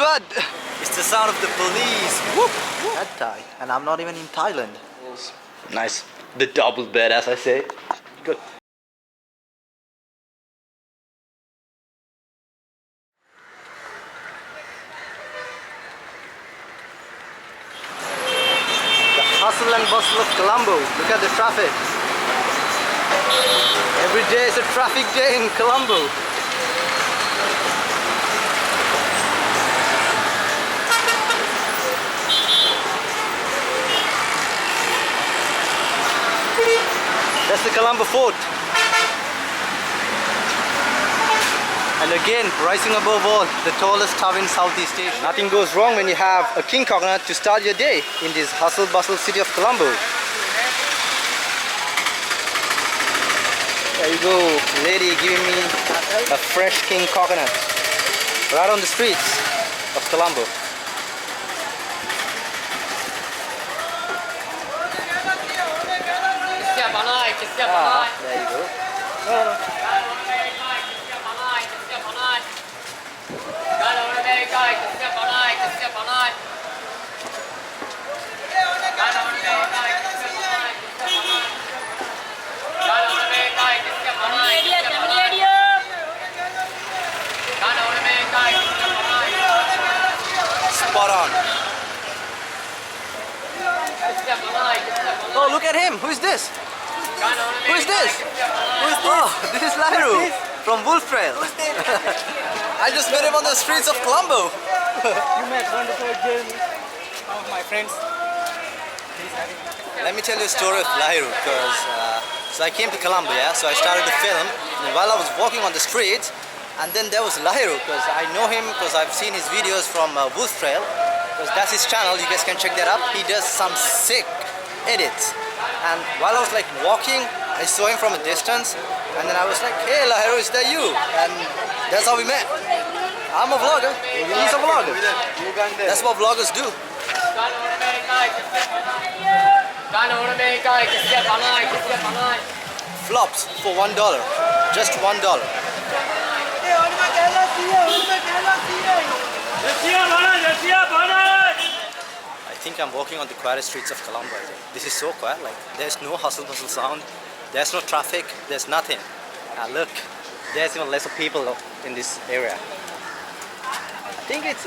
what? It's the sound of the police. Whoop! Padthai. And I'm not even in Thailand. Nice. The double bed, as I say. Good. The hustle and bustle of Colombo. Look at the traffic. Every day is a traffic day in Colombo. That's the Colombo Fort. And again, rising above all, the tallest tower in Southeast Asia. Nothing goes wrong when you have a king coconut to start your day in this hustle bustle city of Colombo. There you go, lady giving me a fresh king coconut right on the streets of Colombo. There you go. No. Spot on. Oh, look at him. Who is this? Who is this? Oh, this is Lahiru from Wolf Trail. I just met him on the streets of Colombo. You met Wonderboy journey of my friends. Let me tell you a story of Lahiru, because so I came to Colombo, yeah, so I started to film, and while I was walking on the streets, and then there was Lahiru, because I know him because I've seen his videos from Wolf Trail, because that's his channel. You guys can check that out. He does some sick edits. And while I was like walking, I saw him from a distance, and then I was like, hey Lahiru, is that you? And that's how we met. I'm a vlogger, he's a vlogger. That's what vloggers do. Flops for $1, just $1. I think I'm walking on the quietest streets of Colombo. I think this is so quiet. Like there's no hustle bustle sound, there's no traffic, there's nothing. Look, there's even less of people in this area. I think it's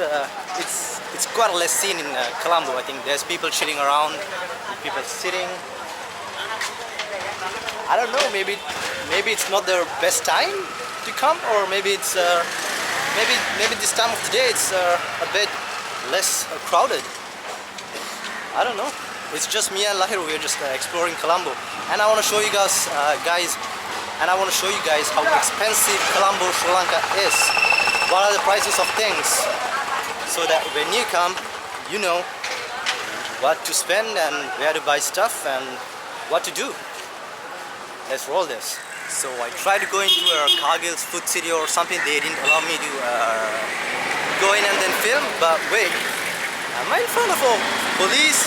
quite a less scene in Colombo. I think there's people chilling around, people sitting. I don't know. Maybe it's not their best time to come, or maybe it's maybe this time of the day it's a bit less crowded. I don't know. It's just me and Lahiru. We're just exploring Colombo, and I want to show you guys, and I want to show you guys how expensive Colombo, Sri Lanka is. What are the prices of things, so that when you come, you know what to spend and where to buy stuff and what to do. Let's roll this. So I tried to go into Cargill's food city or something. They didn't allow me to go in and then film, but wait. Am I in front of a police?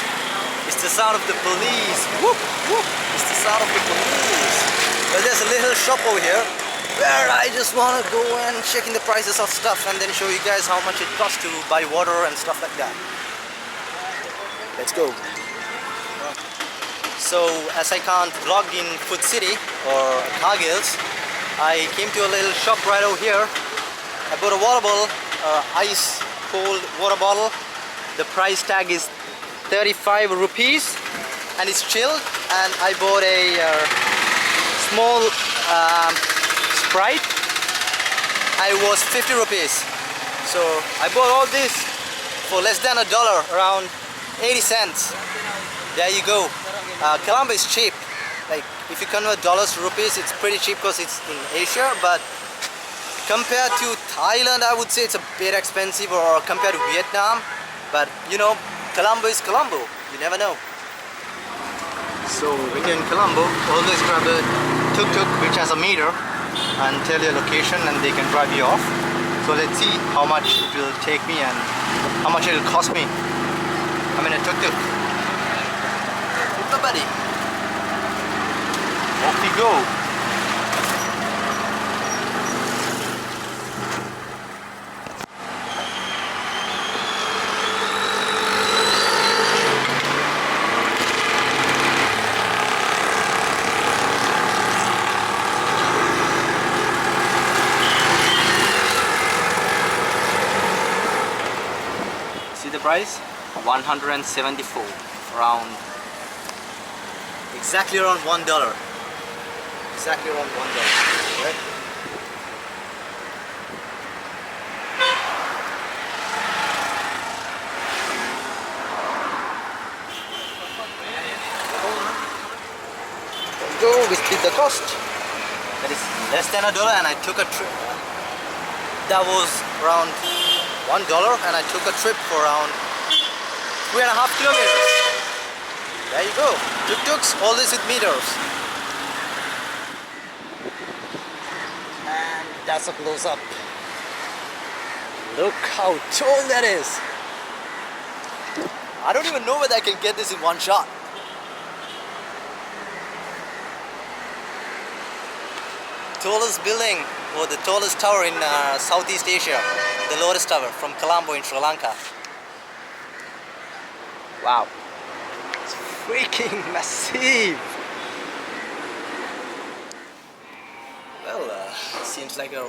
It's the sound of the police. Whoop, whoop. It's the sound of the police. Well, there's a little shop over here where I just want to go and check in the prices of stuff and then show you guys how much it costs to buy water and stuff like that. Let's go. So, as I can't vlog in Food City or Cargill's, I came to a little shop right over here. I bought a water bottle, ice cold water bottle. The price tag is 35 rupees and it's chilled, and I bought a small Sprite. I was 50 rupees. So I bought all this for less than $1, around 80 cents. There you go. Colombo is cheap. Like if you convert dollars to rupees, it's pretty cheap because it's in Asia, but compared to Thailand, I would say it's a bit expensive, or compared to Vietnam. But you know, Colombo is Colombo. You never know. So when you're in Colombo, always grab a tuk-tuk which has a meter and tell your location, and they can drive you off. So let's see how much it will take me and how much it will cost me. I'm in a tuk-tuk. Buddy. Off we go. the price? 174, around exactly around $1. Exactly around $1, right? Go, we split the cost. That is less than $1, and I took a trip. That was around $1, and I took a trip for around 3.5 kilometers. There you go. Tuk-tuks, all this with meters. And that's a close-up. Look how tall that is. I don't even know whether I can get this in one shot. Tallest building, or the tallest tower in Southeast Asia, the Lotus Tower from Colombo in Sri Lanka. Wow, it's freaking massive. Well, seems like a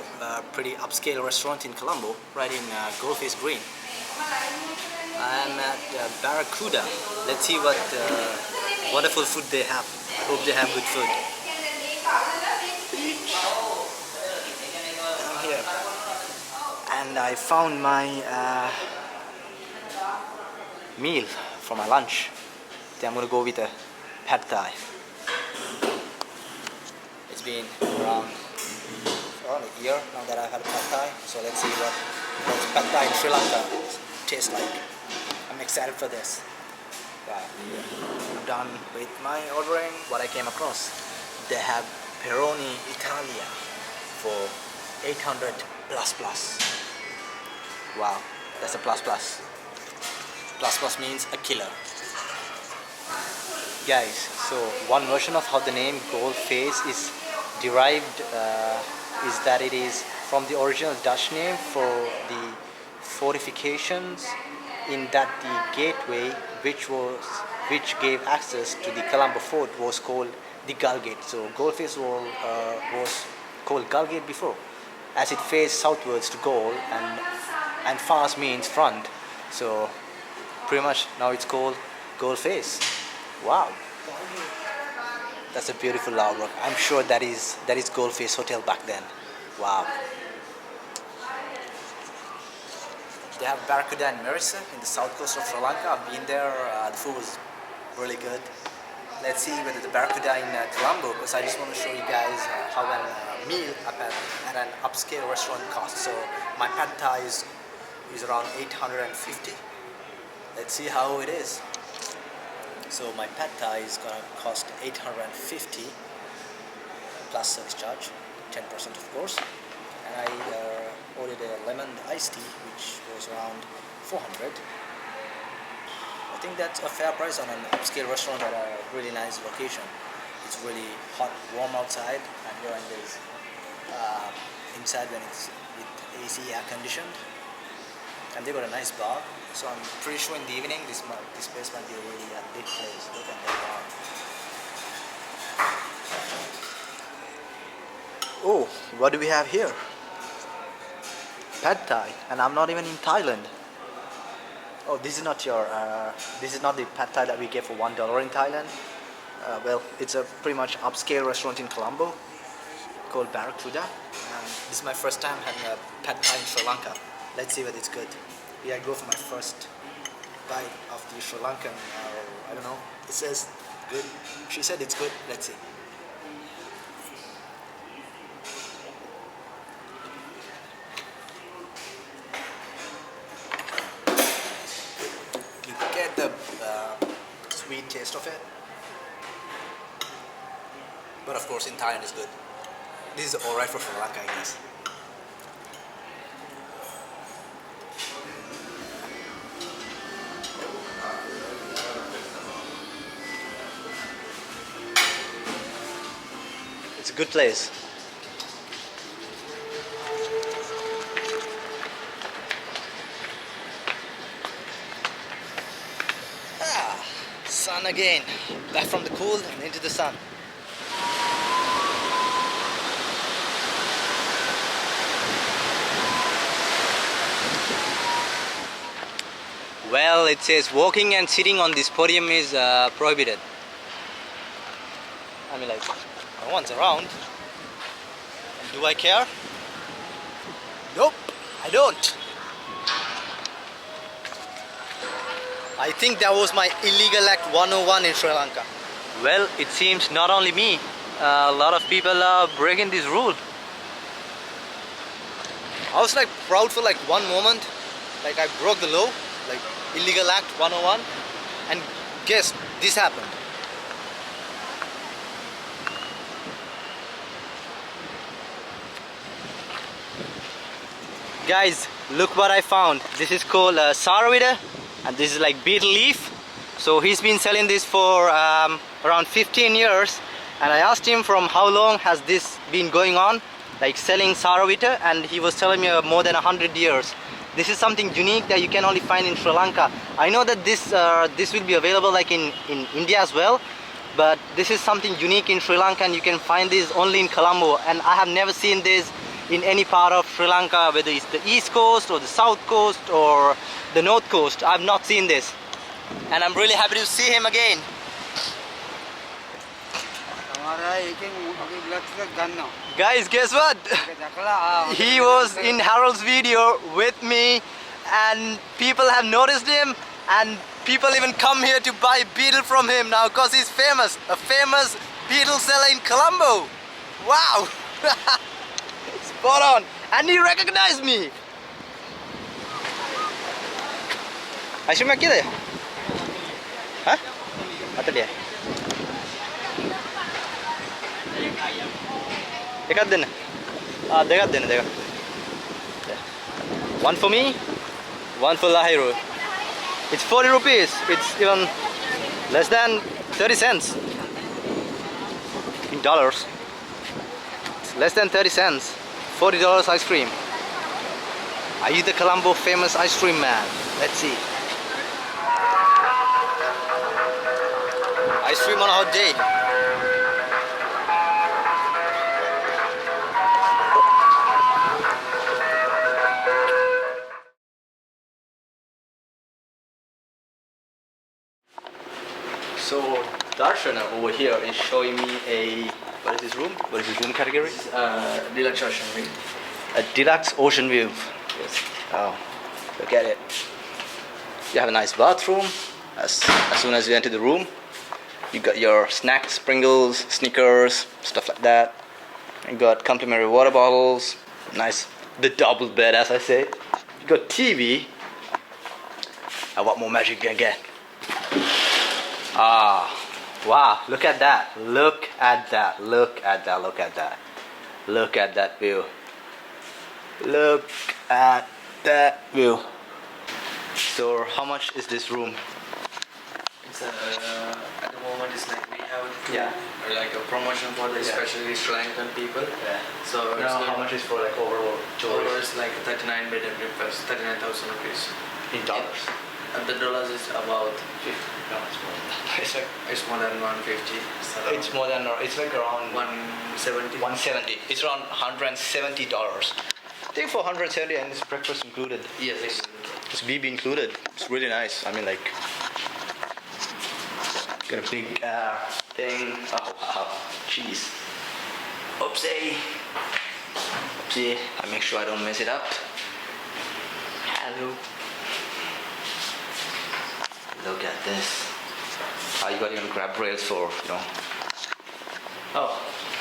pretty upscale restaurant in Colombo, right in Goldface Green. I'm at Barracuda. Let's see what wonderful food they have. I hope they have good food. I'm here, and I found my meal for my lunch. I'm gonna go with a pad thai. It's been around a year now that I've had a pad thai, so let's see what pad thai in Sri Lanka tastes like. I'm excited for this. Wow. I'm done with my ordering. What I came across, they have Peroni Italia for 800 plus plus. Wow, that's a plus plus. Plus plus means a killer. Guys, so one version of how the name Gold Face is derived is that it is from the original Dutch name for the fortifications, in that the gateway which gave access to the Colombo fort was called the Gull Gate. So Gold Face was called Gull Gate before, as it faced southwards to Gaul, and Fas means front. So pretty much now it's called Gold Face. Wow, that's a beautiful artwork. I'm sure that is Gold Face Hotel back then. Wow. They have Barracuda and Marissa in the south coast of Sri Lanka. I've been there. The food was really good. Let's see whether the Barracuda in Colombo, because I just want to show you guys how a meal at an upscale restaurant costs. So my pad thai is around 850. Let's see how it is. So my pad thai is gonna cost 850 plus service charge, 10% of course. And I ordered a lemon iced tea, which was around 400. I think that's a fair price on an upscale restaurant at a really nice location. It's really hot, warm outside, and here it is inside when it's with AC air conditioned. And they got a nice bar, so I'm pretty sure in the evening this place might be a really lit place. Look at that bar. Oh, what do we have here? Pad Thai, and I'm not even in Thailand. Oh, this is not the Pad Thai that we get for $1 in Thailand. Well, it's a pretty much upscale restaurant in Colombo called Barracuda. And this is my first time having a Pad Thai in Sri Lanka. Let's see whether it's good. Yeah, I go for my first bite of the Sri Lankan, I don't know, it says good. She said it's good. Let's see. You get the sweet taste of it, but of course in Thailand it's good. This is alright for Sri Lanka, I guess. It's a good place. Sun again. Back from the cold and into the sun. Well, it says walking and sitting on this podium is prohibited. I mean, like, no one's around. And do I care? Nope, I don't. I think that was my illegal act 101 in Sri Lanka. Well, it seems not only me. A lot of people are breaking this rule. I was like proud for like one moment. Like I broke the law, like illegal act 101. And guess, this happened. Guys, look what I found. This is called Sarawita, and this is like beetle leaf. So he's been selling this for around 15 years, and I asked him from how long has this been going on, like selling Sarawita, and he was telling me more than 100 years. This is something unique that you can only find in Sri Lanka. I know that this will be available like in India as well, but this is something unique in Sri Lanka, and you can find this only in Colombo, and I have never seen this in any part of Sri Lanka, whether it's the east coast or the south coast or the north coast. I've not seen this, and I'm really happy to see him again. Guys, guess what? He was in Harald's video with me, and people have noticed him, and people even come here to buy beetle from him now because he's famous, a famous beetle seller in Colombo. Wow. Spot on, and he recognized me. Asyik mak kita ya? Hah? Atau dia? Dekat din. Dekat din, dekat. One for me, one for Lahiru. It's 40 rupees. It's even less than 30 cents in dollars. It's less than 30 cents. $40 ice cream. Are you the Colombo famous ice cream man? Let's see. Ice cream on a hot day. So Darshana over here is showing me what is this room? What is this room category? Deluxe ocean view. A deluxe ocean view. Yes. Oh, look at it. You have a nice bathroom. As soon as you enter the room, you got your snacks, Pringles, Snickers, stuff like that. You got complimentary water bottles. Nice, the double bed, as I say. You got TV. And what more magic you can get? Ah, wow! Look at that! Look at that! Look at that! Look at that! Look at that view! Look at that view! So, how much is this room? It's at the moment it's like we have Yeah. a promotion for the especially Sri Lankan people. Yeah. So it's How much is for like overall? Total is like 39 bed and breakfast, 39,000 rupees. In dollars? And the dollars is about 50. No, it's more than that. it's more than 150. It's more than, it's like around 170. 170. It's around $170. I think for 170 and it's breakfast included. Yes, It's BB included. It's really nice. I mean, like, got a big thing. Oh wow, cheese. Oopsie. Oopsie. I make sure I don't mess it up. Hello. Look at this. You got even grab rails for, Oh,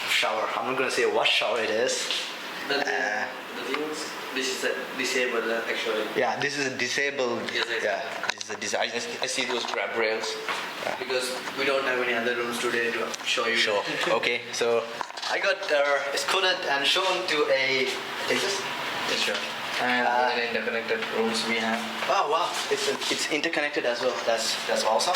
shower. I'm not gonna say what shower it is. The things, this is a disabled actually. Yeah, this is a disabled. Yes, yeah, this is I see those grab rails. Yeah. Because we don't have any other rooms today to show you. Sure. Okay, so I got escorted and shown to a. Is this? Yes, sure. And interconnected rooms we have. Oh wow, it's interconnected as well. That's awesome.